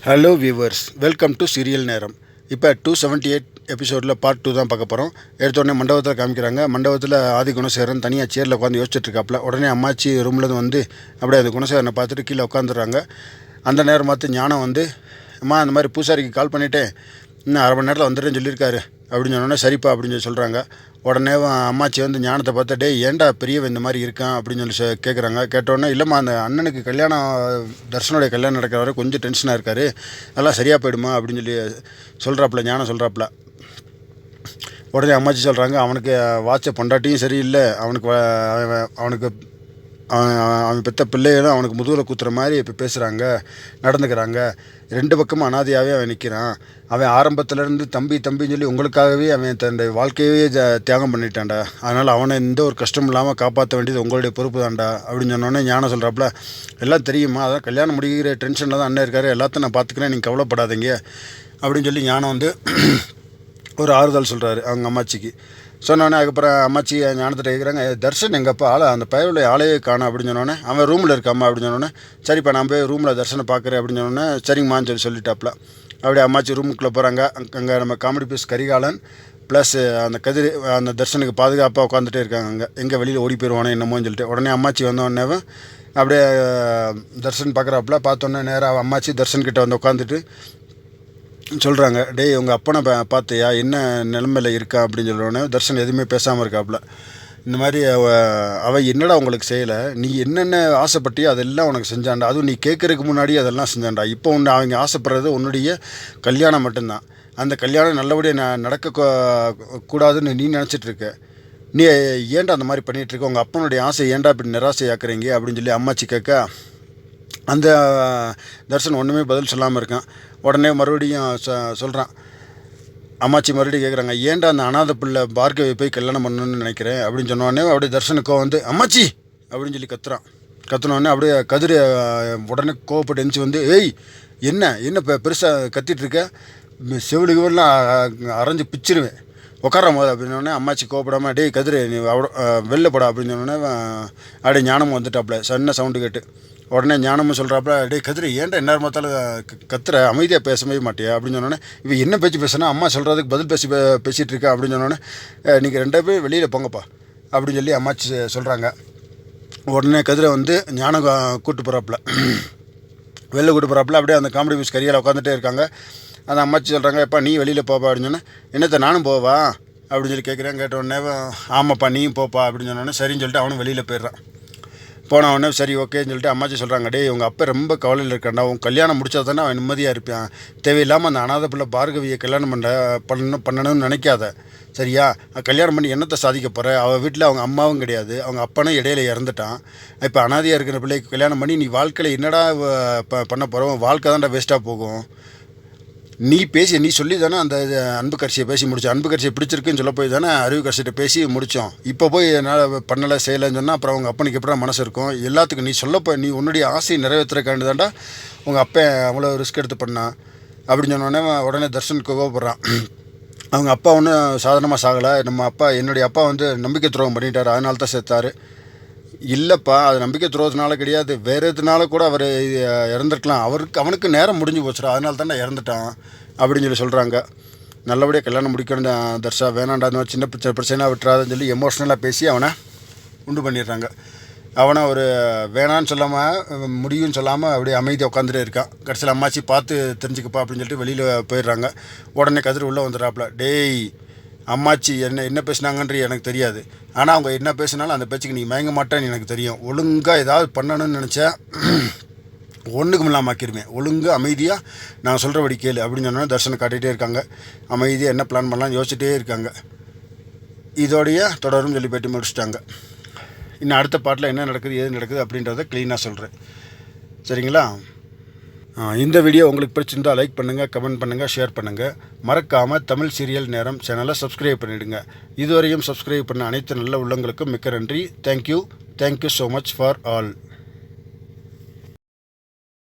Hello viewers, welcome to serial நேரம். இப்போ 278 எபிசோடில் பார்ட் 2 தான் பார்க்க போகிறோம். எடுத்தோடனே மண்டபத்தில் காமிக்கிறாங்க. மண்டபத்தில் ஆதி குணசேகரன் தனியாக சேரில் உட்காந்து யோசிச்சுட்ருக்காப்புல. உடனே அம்மாச்சி ரூம்லேருந்து வந்து அப்படியே அந்த குணசேகரனை பார்த்துட்டு கீழே உட்காந்துடுறாங்க. அந்த நேரம் பார்த்து ஞானம் வந்து, அம்மா அந்த மாதிரி பூசாரிக்கு கால் பண்ணிவிட்டேன், இன்னும் அரை மணி நேரத்தில் வந்துடுறேன்னு சொல்லியிருக்காரு அப்படின்னு சொன்னோன்னே சரிப்பா அப்படின்னு சொல்லி சொல்கிறாங்க. உடனே அம்மாச்சி வந்து ஞானத்தை பார்த்து, டே ஏன்டா பெரியவன் இந்த மாதிரி இருக்கான் அப்படின்னு சொல்லி கேட்குறாங்க. கேட்டோடனே, இல்லைம்மா அந்த அண்ணனுக்கு கல்யாணம், தர்ஷனுடைய கல்யாணம் நடக்கிற வரை கொஞ்சம் டென்ஷனாக இருக்கார், அதெல்லாம் சரியாக போயிடுமா அப்படின்னு சொல்லி சொல்கிறாப்புல, ஞானம் சொல்கிறாப்புல. உடனே அம்மாச்சி சொல்கிறாங்க, அவனுக்கு வாட்ச பொண்டாட்டியும் சரியில்லை, அவனுக்கு அவன் பெற்ற பிள்ளைகளும் அவனுக்கு முதுகில் குத்துற மாதிரி இப்போ பேசுகிறாங்க, நடந்துக்கிறாங்க. ரெண்டு பக்கமும் அனாதையாகவே அவன் நிற்கிறான். அவன் ஆரம்பத்துலேருந்து தம்பின்னு சொல்லி உங்களுக்காகவே அவன் தன்னுடைய வாழ்க்கையே தியாகம் பண்ணிட்டான்டா. அதனால் அவனை எந்த ஒரு கஷ்டம் இல்லாமல் காப்பாற்ற வேண்டியது உங்களுடைய பொறுப்பு தான்டா அப்படின்னு சொன்னோன்னே ஞானம் சொல்கிறாப்புல, எல்லாம் தெரியுமா, அதான் கல்யாணம் முடிக்கிற டென்ஷனில் தான் அண்ணன் இருக்காரு, எல்லாத்தையும் நான் பார்த்துக்கிறேன், நீங்கள் கவலைப்படாதீங்க அப்படின்னு சொல்லி ஞானம் வந்து ஒரு ஆறுதல் சொல்கிறாரு அவங்க அம்மாச்சிக்கு. சொன்னோன்னே அதுக்கப்புறம் அம்மாச்சி ஞானத்திட்ட கேட்குறாங்க, தர்ஷன் எங்கப்பா அந்த பயவுடைய ஆளையே காணும் அப்படின்னு சொன்னோன்னே, அவன் ரூமில் இருக்காம்மா அப்படின்னு சொன்னோன்னே, சரிப்பா நான் போய் ரூமில் தர்ஷனை பார்க்குறேன் அப்படின்னு சொன்னோன்னே, சரிங்கம்மான்னு சொல்லிட்டாப்புல. அப்படியே அம்மாச்சி ரூமுக்குள்ளே போகிறாங்க. அங்கே நம்ம காமெடி பீஸ் கரிகாலன் ப்ளஸ் அந்த கதிர் அந்த தர்ஷனுக்கு பாதுகாப்பாக உட்காந்துட்டே இருக்காங்க. அங்கே எங்கே வெளியில் ஓடி போயிடுவானே என்னமோன்னு சொல்லிட்டு. உடனே அம்மாச்சி வந்தோடனே அப்படியே தர்ஷன் பார்க்குறாப்புல. பார்த்தோன்னே நேராக அம்மாச்சி தர்ஷன்கிட்ட வந்து உட்காந்துட்டு சொல்கிறாங்க, டேய் உங்கள் அப்பனை பார்த்தியா என்ன நிலைமையில் இருக்கா அப்படின்னு சொல்கிறோன்னே தர்ஷன் எதுவுமே பேசாமல் இருக்காப்புல. இந்த மாதிரி அவள் என்னடா உங்களுக்கு செய்யலை, நீ என்னென்ன ஆசைப்பட்டியோ அதெல்லாம் உனக்கு செஞ்சான்டா, அதுவும் நீ கேட்குறதுக்கு முன்னாடி அதெல்லாம் செஞ்சான்டா. இப்போ ஒன்று அவங்க ஆசைப்படுறது உன்னுடைய கல்யாணம் மட்டும்தான். அந்த கல்யாணம் நல்லபடியாக நடக்க கூடாதுன்னு நீ நினச்சிட்ருக்க. நீ ஏன்டா அந்த மாதிரி பண்ணிகிட்ருக்க, உங்கள் அப்பனுடைய ஆசை ஏன்டா இப்படி நிராசையாக்குறீங்க அப்படின்னு சொல்லி அம்மாச்சி கேட்க, அந்த தர்ஷன் ஒன்றுமே பதில் சொல்லாமல் இருக்கான். உடனே மறுபடியும் சொல்கிறான். அம்மாச்சி மறுபடியும் கேட்குறாங்க, ஏன்டா அந்த அனாதை பிள்ளை பார்கவி போய் கல்யாணம் பண்ணணுன்னு நினைக்கிறேன் அப்படின்னு சொன்னோடனே அப்படியே தர்ஷனுக்கோ வந்து அம்மாச்சி அப்படின்னு சொல்லி கத்துனோடனே அப்படியே கதிர் உடனே கோவப்பட்டு எழுந்துச்சி வந்து, ஏய் என்ன இப்போ பெருசாக கத்திகிட்ருக்க, செவிலிகெல்லாம் அரைஞ்சி பிச்சிருவேன், உட்கார போது அப்படின்னோடனே அம்மாச்சி கோவப்படாமல், டேய் கதிர் நீ வெளில போடா அப்படின்னு சொன்னோடனே அப்படியே ஞானமும் வந்துட்டாப்புல சின்ன சவுண்டு கேட்டு. உடனே ஞானமும் சொல்கிறாப்புல, டே கதிரை ஏன்டா என்ன பார்த்தாலும் கத்துற, அமைதியாக பேசவே மாட்டியா அப்படின்னு சொன்னோன்னே, இவன் என்ன பேச்சு பேசுனா, அம்மா சொல்கிறதுக்கு பதில் பேசிகிட்டு இருக்கா அப்படின்னு சொன்னோன்னே, நீங்கள் 2 பேர் வெளியில் போங்கப்பா அப்படின்னு சொல்லி அம்மாச்சி சொல்கிறாங்க. உடனே கதிரை வந்து ஞானம் கூப்பிட்டு போகிறாப்புல, வெளில கூப்பிட்டு போகிறாப்புல. அப்படியே அந்த காமெடி பீஸ் கரியால் உட்காந்துட்டே இருக்காங்க. அந்த அம்மாச்சி சொல்கிறாங்க, எப்பா நீ வெளியில் போப்பா அப்படின்னு சொன்னேன். என்னத்தை நானும் போவா அப்படின்னு சொல்லி கேட்குறேன். கேட்ட உடனே, ஆமாப்பா நீயும் போப்பா அப்படின்னு சொன்னோன்னே சரின்னு சொல்லிட்டு அவனும் வெளியில் போயிடுறான். போன உடனே சரி ஓகேன்னு சொல்லிட்டு அம்மாச்சி சொல்கிறாங்க, டே உங்கள் அப்பா ரொம்ப கவலையில் இருக்காண்டா, உன் கல்யாணம் முடிச்சா தானே அவன் நிம்மதியாக இருப்பான், தேவையில்லாமல் அந்த அனாதை பிள்ளை பார்கவியை கல்யாணம் பண்ணணும்னு நினைக்காத, சரியா? கல்யாணம் பண்ணி என்னத்தை சாதிக்க போகிற, அவள் வீட்டில் அவங்க அம்மாவும் கிடையாது, அவங்க அப்பனும் இடையில இறந்துட்டான். இப்போ அனாதையாக இருக்கிற பிள்ளைக்கு கல்யாணம் பண்ணி நீ வாழ்க்கையில் என்னடா பண்ண போகிற, உன் வாழ்க்கை தான்டா வேஸ்ட்டாக போகும். நீ சொல்லி தானே அந்த அன்பு கட்சியை பேசி முடித்தோம், அன்பு கட்சியை பிடிச்சிருக்குன்னு சொல்ல போய் தானே அறிவு கட்சிகிட்ட பேசி முடித்தோம். இப்போ போய் என்னால் பண்ணலை செய்யலைன்னு சொன்னால் அப்புறம் அவங்க அப்பனுக்கு எப்படா மனசு இருக்கும். எல்லாத்துக்கும் நீ உன்னுடைய ஆசையை நிறைவேற்றுறக்காண்டு தாண்டா உங்கள் அப்பா அவ்வளோ ரிஸ்க் எடுத்து பண்ணான் அப்படின்னு சொன்னோடனே உடனே தர்ஷனுக்கு கோவப்படுறான். அவங்க அப்பா ஒன்றும் சாதாரணமாக சாகலை, என்னுடைய அப்பா வந்து நம்பிக்கை துரோகம் பண்ணிட்டார், அதனால தான் செத்தார். இல்லைப்பா அது நம்பிக்கை துரோகத்தினால கிடையாது, வேறு எதுனால கூட அவர் இறந்துருக்கலாம், அவனுக்கு நேரம் முடிஞ்சு போச்சுடா, அதனால தானே இறந்துட்டான் அப்படின்னு சொல்லி சொல்கிறாங்க. நல்லபடியாக கல்யாணம் முடிக்கணும் தர்ஷா, வேணாண்டா அந்த மாதிரி சின்ன பிரச்சனை விட்டுறாதுன்னு சொல்லி எமோஷ்னலாக பேசி அவனை உண்டு பண்ணிடுறாங்க. அவனை ஒரு வேணான்னு சொல்லாமல் முடியும்னு சொல்லாமல் அப்படியே அமைதியாக உட்காந்துட்டே இருக்கான். கடைசியில் அம்மாச்சி பார்த்து தெரிஞ்சுக்கப்பா அப்படின்னு சொல்லிட்டு வெளியில் போயிடுறாங்க. உடனே கதிர் உள்ளே வந்துடுறாப்புல, டேய் அம்மாச்சி என்ன பேசுனாங்கன்றது எனக்கு தெரியாது, ஆனால் அவங்க என்ன பேசினாலும் அந்த பேச்சுக்கு நீ மயங்க மாட்டேன்னு எனக்கு தெரியும். ஒழுங்காக ஏதாவது பண்ணணும்னு நினச்சா ஒன்றுக்கும் இல்லாமல் ஆக்கிடுவேன், ஒழுங்காக அமைதியாக நான் சொல்கிறபடி கேளு அப்படின்னு சொன்னோன்னா தர்ஷனை காட்டிகிட்டே இருக்காங்க. அமைதியாக என்ன பிளான் பண்ணலாம்னு யோசிச்சுட்டே இருக்காங்க. இதோடைய தொடரும் சொல்லி பேட்டி முடிச்சுட்டாங்க. இன்னும் அடுத்த பாட்டில் என்ன நடக்குது ஏது நடக்குது அப்படின்றத க்ளீனாக சொல்கிறேன், சரிங்களா? இந்த வீடியோ உங்களுக்கு பிடிச்சிருந்தால் லைக் பண்ணுங்கள், கமெண்ட் பண்ணுங்கள், ஷேர் பண்ணுங்கள். மறக்காமல் தமிழ் சீரியல் நேரம் சேனலை சப்ஸ்கிரைப் பண்ணிவிடுங்க. இதுவரையும் சப்ஸ்கிரைப் பண்ண அனைத்து நல்ல உள்ளங்களுக்கும் மிக்க நன்றி. Thank you so much for all.